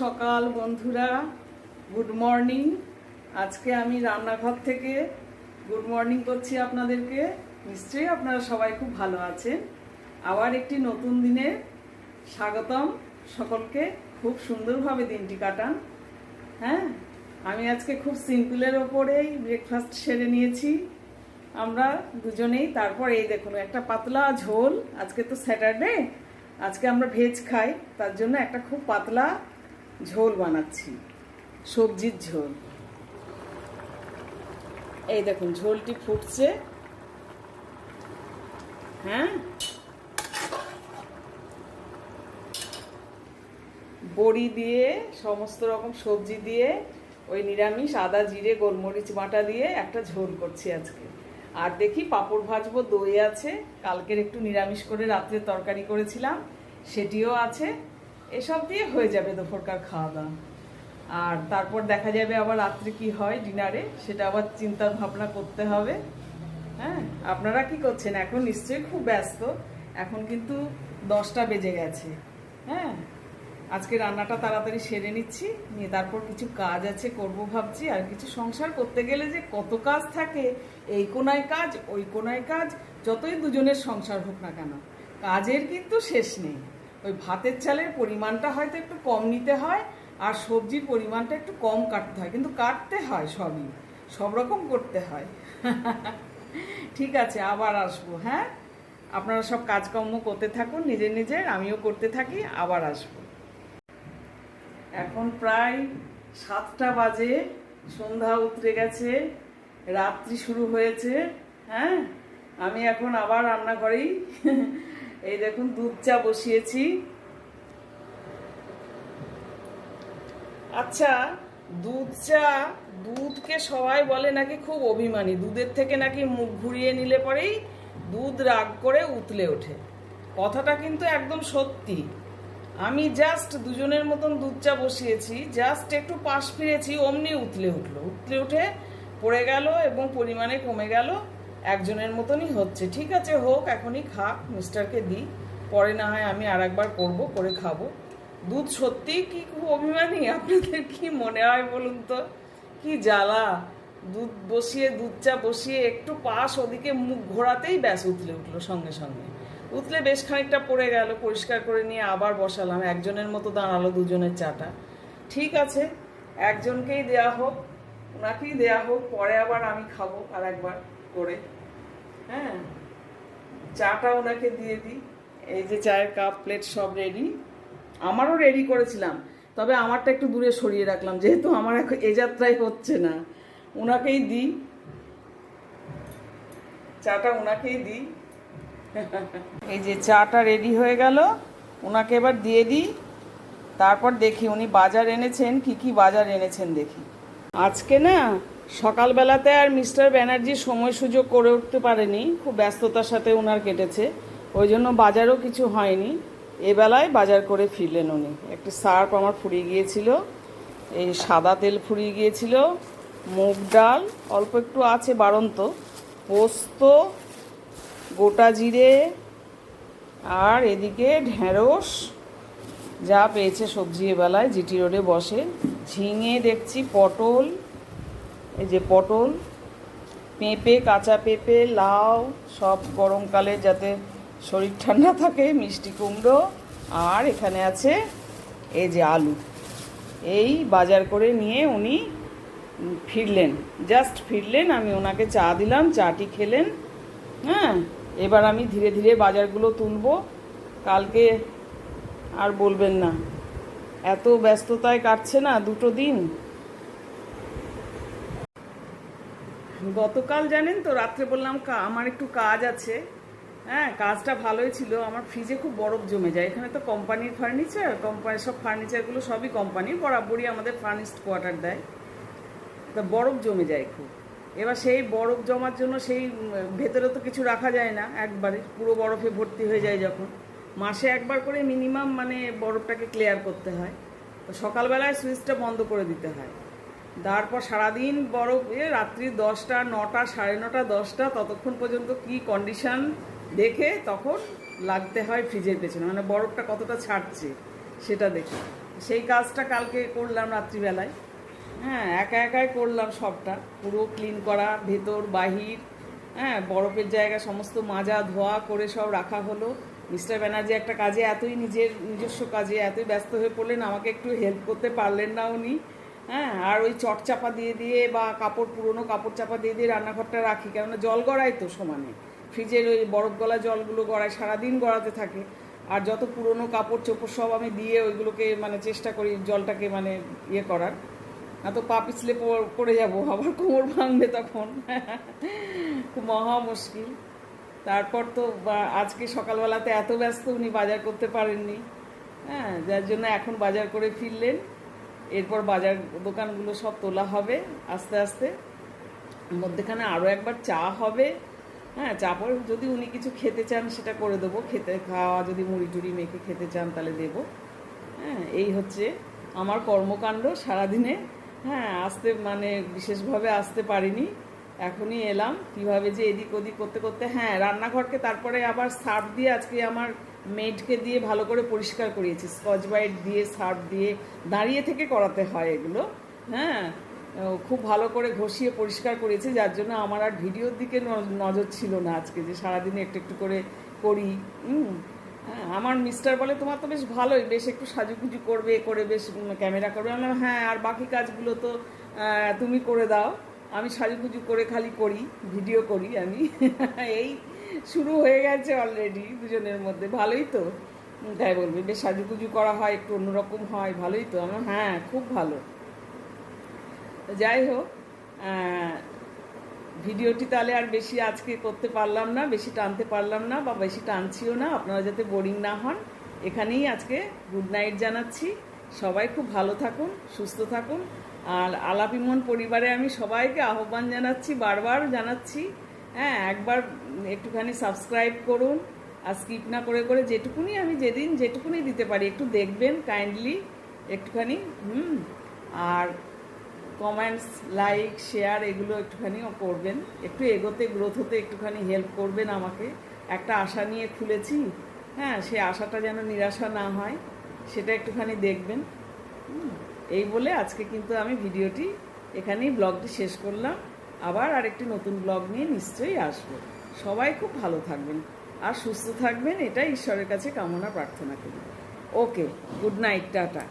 সকাল বন্ধুরা, good morning. আজকে আমি রান্নাঘর থেকে গুড মর্নিং করছি আপনাদেরকে। নিশ্চয়ই আপনারা সবাই খুব ভালো আছেন। আবার একটি নতুন দিনে স্বাগতম সকলকে। খুব সুন্দরভাবে দিনটি কাটান। হ্যাঁ, আমি আজকে খুব সিম্পলের ওপরেই ব্রেকফাস্ট সেরে নিয়েছি আমরা দুজনেই। তারপর এই দেখুন একটা পাতলা ঝোল, আজকে তো স্যাটারডে, আজকে আমরা ভেজ খাই, তার জন্য একটা খুব পাতলা ঝোল বানাচ্ছি, সবজির ঝোল। এই দেখুন ঝোলটি ফুটছে। হ্যাঁ, বড়ি দিয়ে সমস্ত রকম সবজি দিয়ে ওই নিরামিষ আদা জিরে গোলমরিচ বাটা দিয়ে একটা ঝোল করছি আজকে। আর দেখি পাঁপড় ভাজবো, দই আছে, কালকের একটু নিরামিষ করে রাত্রে তরকারি করেছিলাম সেটিও আছে। এসব দিয়ে হয়ে যাবে দুপুরকার খাওয়া দাওয়া। আর তারপর দেখা যাবে আবার রাত্রে কি হয় ডিনারে, সেটা আবার চিন্তা ভাবনা করতে হবে। হ্যাঁ, আপনারা কি করছেন? এখন নিশ্চয়ই খুব ব্যস্ত। এখন কিন্তু 10টা বেজে গেছে। হ্যাঁ, আজকে রান্নাটা তাড়াতাড়ি সেরে নিচ্ছি, নিয়ে তারপর কিছু কাজ আছে করব ভাবছি। আর কিছু সংসার করতে গেলে যে কত কাজ থাকে, এই কোনায় কাজ ওই কোনায় কাজ, যতই দুজনের সংসার হোক না কেন কাজের কিন্তু শেষ নেই। ওই ভাতের চালের পরিমাণটা হয়তো একটু কম নিতে হয়, আর সবজির পরিমাণটা একটু কম কাটতে হয়, কিন্তু কাটতে হয় সবই, সব রকম করতে হয়। ঠিক আছে, আবার আসবো। হ্যাঁ, আপনারা সব কাজকর্ম করতে থাকুন নিজের নিজের, আমিও করতে থাকি, আবার আসবো। এখন প্রায় 7টা বাজে, সন্ধ্যা উতরে গেছে, রাত্রি শুরু হয়েছে। হ্যাঁ, আমি এখন আবার রান্নাঘরেই এই দেখুন দুধ চা বসিয়েছি। আচ্ছা, দুধ চা, দুধকে সবাই বলে নাকি খুব অভিমানী, দুধের থেকে নাকি মুখ ঘুরিয়ে নিলে পরেই দুধ রাগ করে উতলে ওঠে। কথাটা কিন্তু একদম সত্যি। আমি জাস্ট দুজনের মতন দুধ চা বসিয়েছি, জাস্ট একটু পাশ ফিরেছি, অমনি উতলে উঠলো, উতলে উঠে পড়ে গেল এবং পরিমাণে কমে গেল। একজনের মতনই হচ্ছে। ঠিক আছে, হোক, এখনই খাক, মিস্টারকে দিই, পরে না হয় আমি আর একবার করবো, করে খাবো। দুধ সত্যি কি খুব অভিমানী? আপনাদের কি মনে হয় বলুন তো? কি জ্বালা! দুধ বসিয়ে, দুধ চা বসিয়ে একটু পাশ ওদিকে মুখ ঘোরাতেই ব্যাস উতলে উঠলো সঙ্গে সঙ্গে। উতলে বেশ খানিকটা পড়ে গেল, পরিষ্কার করে নিয়ে আবার বসালাম। একজনের মতো দাঁড়ালো দুজনের চাটা। ঠিক আছে, একজনকেই দেয়া হোক, ওনাকেই দেয়া হোক, পরে আবার আমি খাবো আর একবার করে। হ্যাঁ, চাটা ওনাকে দিয়ে দিই। এই যে চায়ের কাপ প্লেট সব রেডি, আমারও রেডি করেছিলাম, তবে আমারটা একটু দূরে সরিয়ে রাখলাম, যেহেতু আমার এখন এ যাত্রায় হচ্ছে না। ওনাকেই দিই চাটা, ওনাকেই দিই। এই যে চাটা রেডি হয়ে গেল, ওনাকে এবার দিয়ে দিই। তারপর দেখি উনি বাজার এনেছেন, কি কি বাজার এনেছেন দেখি। আজকে না সকালবেলাতে আর মিস্টার ব্যানার্জি সময় সুযোগ করে উঠতে পারেনি, খুব ব্যস্ততার সাথে ওনার কেটেছে, ওই জন্য বাজারও কিছু হয়নি। এবেলায় বাজার করে ফিরলেন উনি। একটু সার্ফ আমার ফুরিয়ে গিয়েছিল, এই সাদা তেল ফুরিয়ে গিয়েছিল, মুগ ডাল অল্প একটু আছে বাড়ন্ত, পোস্ত, গোটা জিরে, আর এদিকে ঢেঁড়স, যা পেয়েছে সবজি এবেলায় জিটি রোডে বসে। ঝিঙে দেখছি, পটল, এই যে পটল, পেঁপে, কাঁচা পেঁপে, লাউ, সব গরমকালে যাতে শরীর ঠান্ডা থাকে, মিষ্টি কুমড়ো, আর এখানে আছে এই যে আলু। এই বাজার করে নিয়ে উনি ফিরলেন, জাস্ট ফিরলেন, আমি ওনাকে চা দিলাম, চাটি খেলেন। হ্যাঁ, এবার আমি ধীরে ধীরে বাজারগুলো তুলবো। কালকে আর বলবেন না, এত ব্যস্ততায় কাটছে না দুটো দিন। গতকাল জানেন তো রাত্রে বললাম আমার একটু কাজ আছে। হ্যাঁ, কাজটা ভালোই ছিল। আমার ফ্রিজে খুব বরফ জমে যায়, এখানে তো কোম্পানির ফার্নিচার, কোম্পানির সব ফার্নিচারগুলো সবই কোম্পানির, বরাবরই আমাদের ফার্নিশড কোয়ার্টার দেয়, তা বরফ জমে যায় খুব। এবার সেই বরফ জমার জন্য সেই ভেতরে তো কিছু রাখা যায় না, একবারে পুরো বরফে ভর্তি হয়ে যায় যখন, মাসে একবার করে মিনিমাম মানে বরফটাকে ক্লিয়ার করতে হয়। তো সকালবেলায় সুইচটা বন্ধ করে দিতে হয়, তারপর সারাদিন বরফ, রাত্রি 10টা 9টা 9:30 10টা, ততক্ষণ পর্যন্ত কি কন্ডিশন দেখে তখন লাগতে হয় ফ্রিজের পেছনে, মানে বরফটা কতটা ছাড়ছে সেটা দেখে। সেই কাজটা কালকে করলাম রাত্রিবেলায়। হ্যাঁ, একা একাই করলাম সবটা, পুরো ক্লিন করা, ভেতর বাহির, হ্যাঁ, বরফের জায়গা সমস্ত মাজা ধোয়া করে সব রাখা হলো। মিস্টার ব্যানার্জি একটা কাজে এতই নিজস্ব কাজে এতই ব্যস্ত হয়ে পড়লেন, আমাকে একটু হেল্প করতে পারলেন না উনি। হ্যাঁ, আর ওই চটচাপা দিয়ে দিয়ে বা পুরনো কাপড় চাপা দিয়ে দিয়ে রান্নাঘরটা রাখি, কেননা জল গড়ায় তো সমানে, ফ্রিজের ওই বরফ গলা জলগুলো গড়ায়, সারাদিন গড়াতে থাকে। আর যত পুরনো কাপড় চোপড় সব আমি দিয়ে ওইগুলোকে মানে চেষ্টা করি জলটাকে মানে ইয়ে করার, না তো পা পিছলে পড়ে যাবো, আবার কোমর ভাঙবে তখন। খুব মহা মুশকিল। তারপর তো আজকে সকালবেলাতে এত ব্যস্ত উনি বাজার করতে পারেননি, হ্যাঁ, যার জন্য এখন বাজার করে ফিরলেন। এরপর বাজার দোকানগুলো সব তোলা হবে আস্তে আস্তে, মধ্যেখানে আরও একবার চা হবে। হ্যাঁ, চা পরে যদি উনি কিছু খেতে চান সেটা করে দেবো, খাওয়া যদি মুড়ি টুড়ি মেখে খেতে চান তাহলে দেবো। হ্যাঁ, এই হচ্ছে আমার কর্মকাণ্ড সারাদিনে। হ্যাঁ, আসতে মানে বিশেষভাবে আসতে পারিনি, এখনই এলাম। কিভাবে যে এদিক ওদিক করতে করতে, হ্যাঁ, রান্নাঘরকে তারপরে আবার সার্ফ দিয়ে আজকে আমার মেডকে দিয়ে ভালো করে পরিষ্কার করিয়েছি, স্কচ ব্রাইট দিয়ে সার্ফ দিয়ে, দাঁড়িয়ে থেকে করাতে হয় এগুলো। হ্যাঁ, খুব ভালো করে ঘষিয়ে পরিষ্কার করেছি, যার জন্য আমার আর ভিডিওর দিকে নজর ছিল না আজকে, যে সারাদিনে একটু একটু করে করি। হ্যাঁ, আমার মিস্টার বলে তোমার তো বেশ ভালোই, বেশ একটু সাজুগুজু করবে, করে বেশ ক্যামেরা করবে। আমি বললাম হ্যাঁ, আর বাকি কাজগুলো তো তুমি করে দাও, আমি সাজুগুজু করে খালি করি, ভিডিও করি আমি। এই শুরু হয়ে গেছে অলরেডি দুজনের মধ্যে, ভালোই তো। তাই বলবে বেশ সাজুগুজু করা হয়, একটু অন্যরকম হয়, ভালোই তো। আমার হ্যাঁ, খুব ভালো। যাই হোক, ভিডিওটি তাহলে আর বেশি আজকে করতে পারলাম না, বেশি টানতে পারলাম না, বা বেশি টানছিও না, আপনারা যাতে বোরিং না হন। এখানেই আজকে গুড নাইট জানাচ্ছি। সবাই খুব ভালো থাকুন, সুস্থ থাকুন। আর আলাপিমন পরিবারে আমি সবাইকে আহ্বান জানাচ্ছি, বারবার জানাচ্ছি, হ্যাঁ, একবার একটুখানি সাবস্ক্রাইব করুন, আর স্কিপ না করে করে যেটুকুনি আমি যেদিন যেটুকুনি দিতে পারি একটু দেখবেন কাইন্ডলি একটুখানি। আর কমেন্টস, লাইক, শেয়ার এগুলো একটুখানিও করবেন, একটু এগোতে গ্রোথ হতে একটুখানি হেল্প করবেন আমাকে। একটা আশা নিয়ে খুলেছি, হ্যাঁ, সে আশাটা যেন নিরাশা না হয়, সেটা একটুখানি দেখবেন। এই বলে আজকে কিন্তু আমি ভিডিওটি এখানেই ব্লগটি শেষ করলাম। আবার আরেকটি নতুন ব্লগ নিয়ে নিশ্চয়ই আসবো। সবাই খুব ভালো থাকবেন আর সুস্থ থাকবেন, এটাই ঈশ্বরের কাছে কামনা প্রার্থনা করি। ওকে, গুড নাইট, টাটা।